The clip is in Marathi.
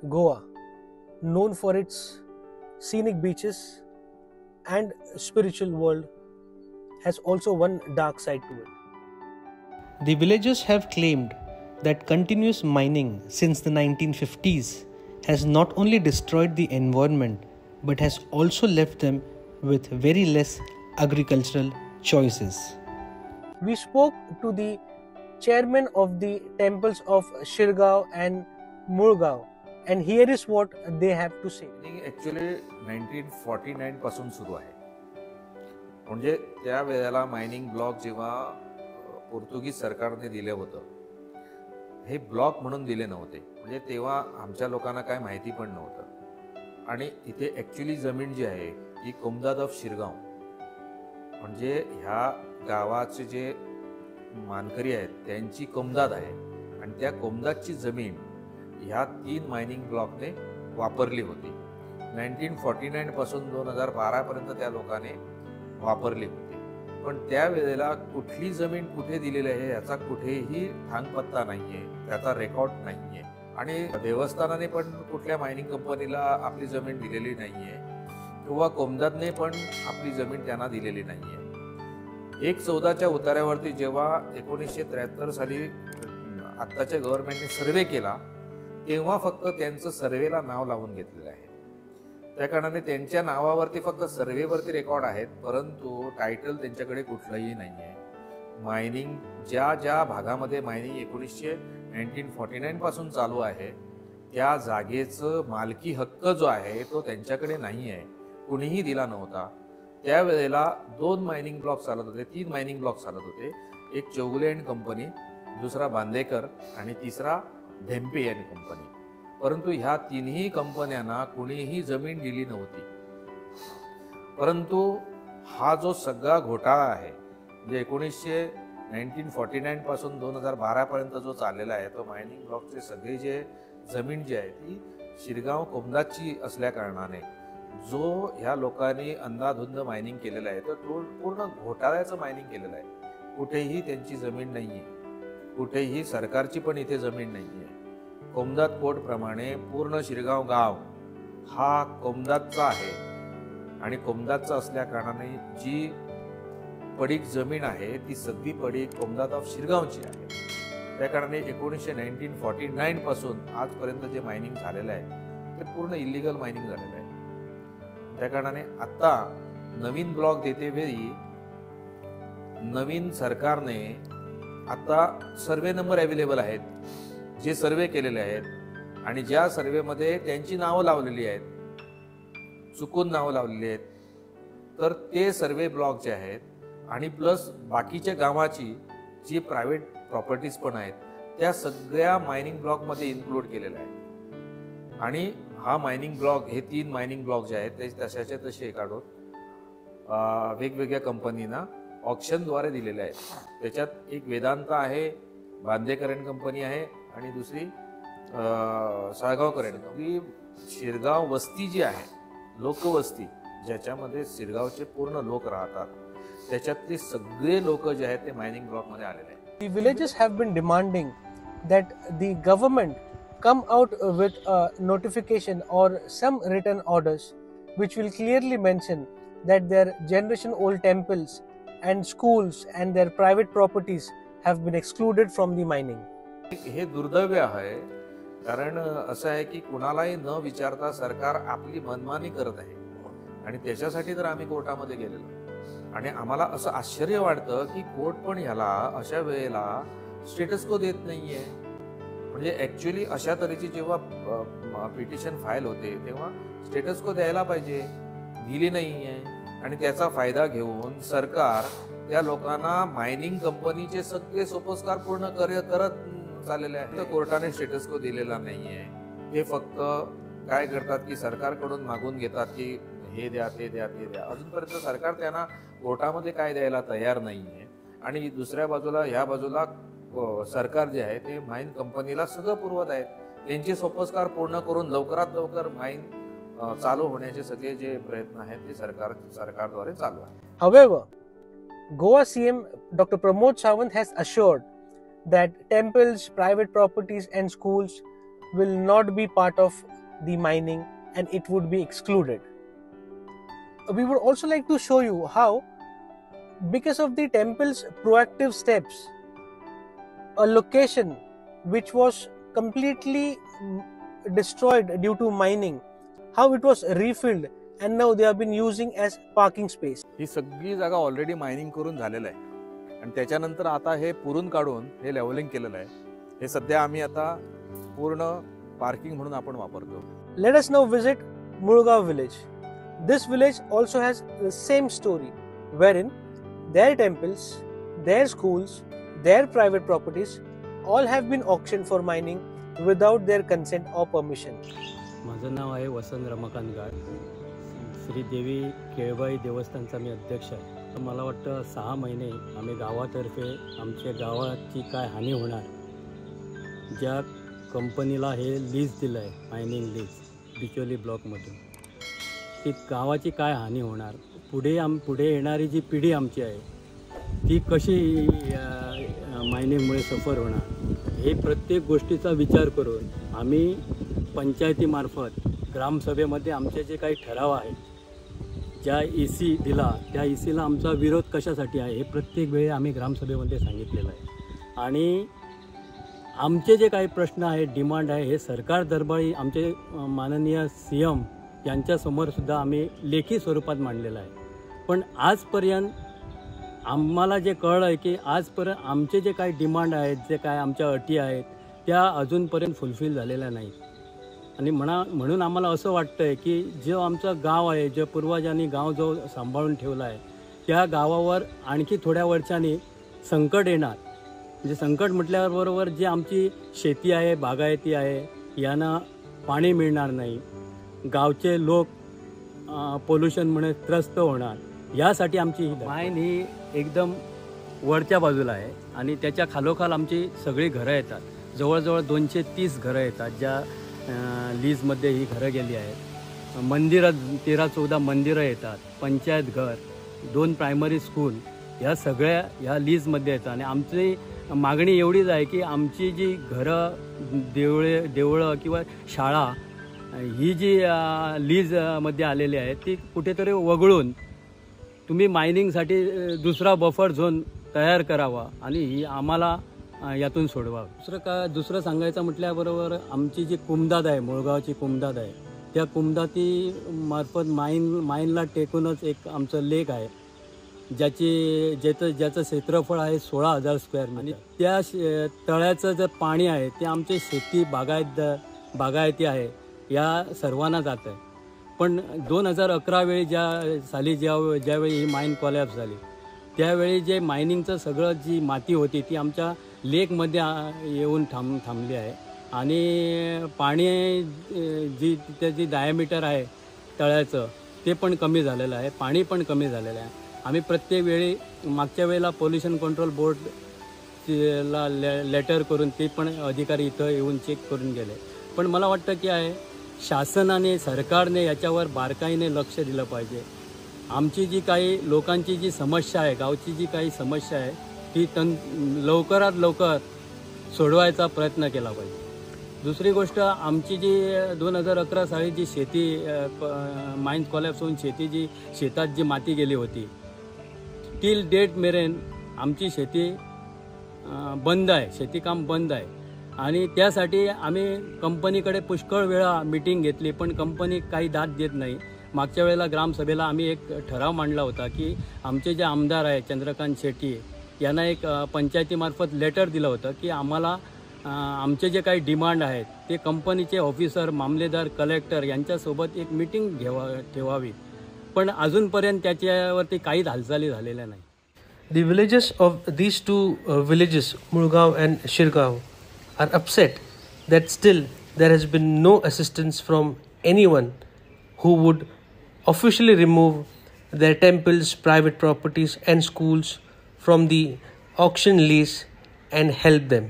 Goa, known for its scenic beaches and spiritual world, has also one dark side to it. The villagers have claimed that continuous mining since the 1950s has not only destroyed the environment but has also left them with very less agricultural choices. We spoke to the chairman of the temples of Shirgaon and Murgaon, and here is what they have to say. Actually 1949 पासून सुरू आहे. म्हणजे त्या वेळेला मायनिंग ब्लॉक जेव्हा पोर्तुगीज सरकारने दिले होतं, हे ब्लॉक म्हणून दिले नव्हते. म्हणजे तेव्हा आमच्या लोकांना काय माहिती पण नव्हतं. आणि इथे ॲक्च्युली जमीन जी आहे ती कोमदाद ऑफ शिरगाव, म्हणजे ह्या गावाचे जे मानकरी आहेत त्यांची कोमदाद आहे. आणि त्या कोमदादची जमीन ह्या 3 मायनिंग ब्लॉकने वापरली होती. 1949 पासून 2012 पर्यंत त्या लोकांनी वापरली होती. पण त्यावेळेला कुठली जमीन कुठे दिलेली आहे याचा कुठेही ठांगपत्ता नाहीये, त्याचा रेकॉर्ड नाहीये. आणि देवस्थानाने पण कुठल्या मायनिंग कंपनीला आपली जमीन दिलेली नाहीये किंवा कोमदादने पण आपली जमीन त्यांना दिलेली नाहीये. 1/14च्या उतार्यावरती जेव्हा 1973 साली आत्ताच्या गव्हर्नमेंटने सर्वे केला तेव्हा फक्त त्यांचं सर्वेला नाव लावून घेतलेलं आहे. त्या कारणाने त्यांच्या नावावरती फक्त सर्वेवरती रेकॉर्ड आहेत, परंतु टायटल त्यांच्याकडे कुठलंही नाही आहे. मायनिंग ज्या ज्या भागामध्ये मायनिंग 1949 पासून चालू आहे त्या जागेचं मालकी हक्क जो आहे तो त्यांच्याकडे नाही आहे, कुणीही दिला नव्हता. त्यावेळेला 2 मायनिंग ब्लॉक चालत होते, 3 मायनिंग ब्लॉक चालत होते. एक चौगुले अँड कंपनी, दुसरा बांदेकर आणि तिसरा धेंपे अँड कंपनी. परंतु ह्या 3ही कंपन्यांना कुणीही जमीन दिली नव्हती. परंतु हा जो सगळा घोटाळा आहे जे 1949 पासून 2012 पर्यंत जो चाललेला आहे तो मायनिंग ब्लॉकचे सगळे जे जमीन जी आहे ती शिरगाव कोमदादची असल्या कारणाने जो ह्या लोकांनी अंधाधुंद मायनिंग केलेलं आहे तर तो पूर्ण घोटाळ्याचं मायनिंग केलेलं आहे. कुठेही त्यांची जमीन नाहीये, कुठेही सरकारची पण इथे जमीन नाहीये. कोमदाद कोड प्रमाणे पूर्ण शिरगाव गाव हा कोमदादचा आहे आणि कोमदादचा असल्या कारणाने जी पडीक जमीन आहे ती सगळी पडीक कोमदाद ऑफ शिरगावची आहे. त्या कारणाने 1949 पासून आजपर्यंत जे मायनिंग झालेलं आहे ते पूर्ण इलिगल मायनिंग झालेलं आहे. त्या कारणाने आता नवीन ब्लॉक देते वेळी नवीन सरकारने आता सर्वे नंबर अवेलेबल आहेत जे सर्वे केलेले आहेत आणि ज्या सर्वेमध्ये त्यांची नावं लावलेली आहेत, चुकून नावं लावलेली आहेत, तर ते सर्वे ब्लॉक जे आहेत आणि प्लस बाकीच्या गावाची जी प्रायव्हेट प्रॉपर्टीज पण आहेत त्या सगळ्या मायनिंग ब्लॉकमध्ये इन्क्लूड केलेल्या आहेत. आणि हा मायनिंग ब्लॉक हे 3 मायनिंग ब्लॉक जे आहेत ते तशाचे तसे काढून वेगवेगळ्या कंपनींना ऑप्शनद्वारे दिलेले आहेत. त्याच्यात एक वेदांत आहे, बांदेकर अँड कंपनी आहे आणि दुसरी साळगावकर अँड कंपनी. शिरगाव वस्ती जी आहे, लोकवस्ती ज्याच्यामध्ये शिरगावचे पूर्ण लोक राहतात, त्याच्यातले सगळे लोक जे आहेत ते मायनिंग ब्लॉकमध्ये आलेले आहेत. The villagers have been demanding that the government come out with a notification or some written orders which will clearly mention that their generation old temples and schools and their private properties have been excluded from the mining. हे दुर्दैव आहे, कारण असं आहे की कुणालाही न विचारता सरकार आपली मनमानी करत आहे आणि त्याच्यासाठी तर आम्ही कोर्टामध्ये गेलेलो. आणि आम्हाला असं आश्चर्य वाटतं की कोर्ट पण ह्याला अशा वेळेला स्टेटस को देत नाहीये. म्हणजे ॲक्च्युली अशा तऱ्हेची जेव्हा पिटिशन फाईल होते तेव्हा स्टेटस को द्यायला पाहिजे, दिली नाहीये. आणि त्याचा फायदा घेऊन सरकार त्या लोकांना मायनिंग कंपनीचे सगळे सोपस्कार पूर्ण करत चाललेले आहे. तर कोर्टाने स्टेटस को दिलेला नाहीये. ते फक्त काय करतात की सरकारकडून मागून घेतात की हे द्या, ते द्या, ते द्या. अजूनपर्यंत सरकार त्यांना कोर्टामध्ये काय द्यायला तयार नाहीये. आणि दुसऱ्या बाजूला ह्या बाजूला सरकार जे आहे ते माइन कंपनीला सगळं पुरवत आहेत. त्यांचे सोपस्कार पूर्ण करून लवकरात लवकर माइन चालू होण्याचे सगळे जे प्रयत्न आहेत ते सरकारद्वारे चालू आहे. However, Goa CM Dr. Pramod Sawant has assured that temples, private properties and schools will not be part of the mining and it would be excluded. We would also like to show you how, because of the temple's proactive steps, a location which was completely destroyed due to mining, how it was refilled and now they have been using as parking space. ही सगळी जागा ऑलरेडी मायनिंग करून झालेलं आहे आणि त्याच्यानंतर आता हे पुरून काढून हे लेवलिंग केलेलं आहे. हे सध्या आम्ही आता पूर्ण पार्किंग म्हणून आपण वापरतो. Let us now visit Mulgaon village. This village also has the same story, wherein their temples, their schools, their private properties all have been auctioned for mining without their consent or permission. माझं नाव आहे वसंत रमाकांत गाड. श्री देवी केळबाई देवस्थानचा मी अध्यक्ष आहे. मला वाटतं 6 महिने आम्ही गावातर्फे आमच्या गावाची काय हानी होणार, ज्या कंपनीला हे लीज दिलं आहे, मायनिंग लीज बिचोली ब्लॉकमधून, ती गावाची काय हानी होणार, पुढे येणारी जी पिढी आमची आहे ती कशी मायनिंगमुळे सफर होणार, हे प्रत्येक गोष्टीचा विचार करून आम्ही पंचायतीमार्फत ग्रामसभेमध्ये आमचे जे काही ठराव आहेत, ज्या EC दिला त्या ECला आमचा विरोध कशासाठी आहे हे प्रत्येक वेळी आम्ही ग्रामसभेमध्ये सांगितलेलं आहे. आणि आमचे जे काही प्रश्न आहेत, डिमांड आहे, हे सरकार दरबारी आमचे माननीय CM यांच्यासमोरसुद्धा आम्ही लेखी स्वरूपात मांडलेलं आहे. पण आजपर्यंत आम्हाला जे कळलं आहे की आजपर्यंत आमचे जे काही डिमांड आहेत, जे काय आमच्या अटी आहेत, त्या अजूनपर्यंत फुलफिल झालेल्या नाहीत. आणि म्हणून आम्हाला असं वाटतं आहे की जो आमचं गाव आहे, जे पूर्वजांनी गाव जो सांभाळून ठेवला आहे, त्या गावावर आणखी थोड्या वर्षांनी संकट येणार. म्हणजे संकट म्हटल्याबरोबर जी आमची शेती आहे, बागायती आहे, यांना पाणी मिळणार नाही, गावचे लोक पोल्युशनमुळे त्रस्त होणार. यासाठी आमची मायन ही एकदम वरच्या बाजूला आहे आणि त्याच्या खालोखाल आमची सगळी घरं येतात. जवळजवळ 230 घरं येतात, ज्या लीजमध्ये ही घरं गेली आहेत. मंदिरं 13-14 मंदिरं येतात, पंचायत घर, 2 प्रायमरी स्कूल, ह्या सगळ्या ह्या लीजमध्ये येतात. आणि आमची मागणी एवढीच आहे की आमची जी घरं, देवळं किंवा शाळा ही जी लीजमध्ये आलेली आहे ती कुठेतरी वगळून तुम्ही मायनिंगसाठी दुसरा बफर झोन तयार करावा आणि ही आम्हाला यातून सोडवा. दुसरं सांगायचं म्हटल्याबरोबर आमची जी कुमदाद आहे, मुळगावची कुमदाद आहे, त्या कुमदाती मार्फत माईनला टेकूनच एक आमचं लेक आहे, ज्याचं क्षेत्रफळ आहे 16,000 स्क्वेअर मीटर. आणि त्या तळ्याचं जे पाणी आहे ते आमचे शेती, बागायती आहे, या सर्वांना जात आहे. पण 2011 वेळी ज्यावेळी ही माईन कोलॅप्स झाली, त्यावेळी जे मायनिंगचं सगळं जी माती होती ती आमच्या लेकमध्ये येऊन थांबली आहे. आणि पाणी त्याची डायमीटर आहे तळ्याचं ते पण कमी झालेलं आहे, पाणी पण कमी झालेलं आहे. आम्ही प्रत्येक वेळी, मागच्या वेळेला पोल्युशन कंट्रोल बोर्डला लेटर करून ते पण अधिकारी इथं येऊन चेक करून गेले. पण मला वाटतं की आहे शासनाने, सरकारने याच्यावर बारकाईने लक्ष दिलं पाहिजे. आमची जी काही लोकांची जी समस्या आहे, गावची जी काही समस्या आहे ती लवकरात लवकर सोडवायचा प्रयत्न केला पाहिजे. दुसरी गोष्ट, आमची जी 2011 साली जी शेती माईन्स कोलॅप्स होऊन शेतात जी माती गेली होती, टिल डेट मेरेन आमची शेती बंद आहे, शेतीकाम बंद आहे. आणि त्यासाठी आम्ही कंपनीकडे पुष्कळ वेळा मीटिंग घेतली, पण कंपनी काही दाद देत नाही. मागच्या वेळेला ग्रामसभेला आम्ही एक ठराव मांडला होता की आमचे जे आमदार आहे चंद्रकांत शेट्टी यांना एक पंचायतीमार्फत लेटर दिलं होतं की आम्हाला आमचे जे काही डिमांड आहेत ते कंपनीचे ऑफिसर, मामलेदार, कलेक्टर यांच्यासोबत एक मीटिंग ठेवावी. पण अजूनपर्यंत त्याच्यावरती काहीच हालचाली झालेल्या नाही. The villages of these two villages, Mulgaon and Shirgaon, are upset that still there has been no assistance from anyone who would officially remove their temples, private properties and schools from the auction lease and help them.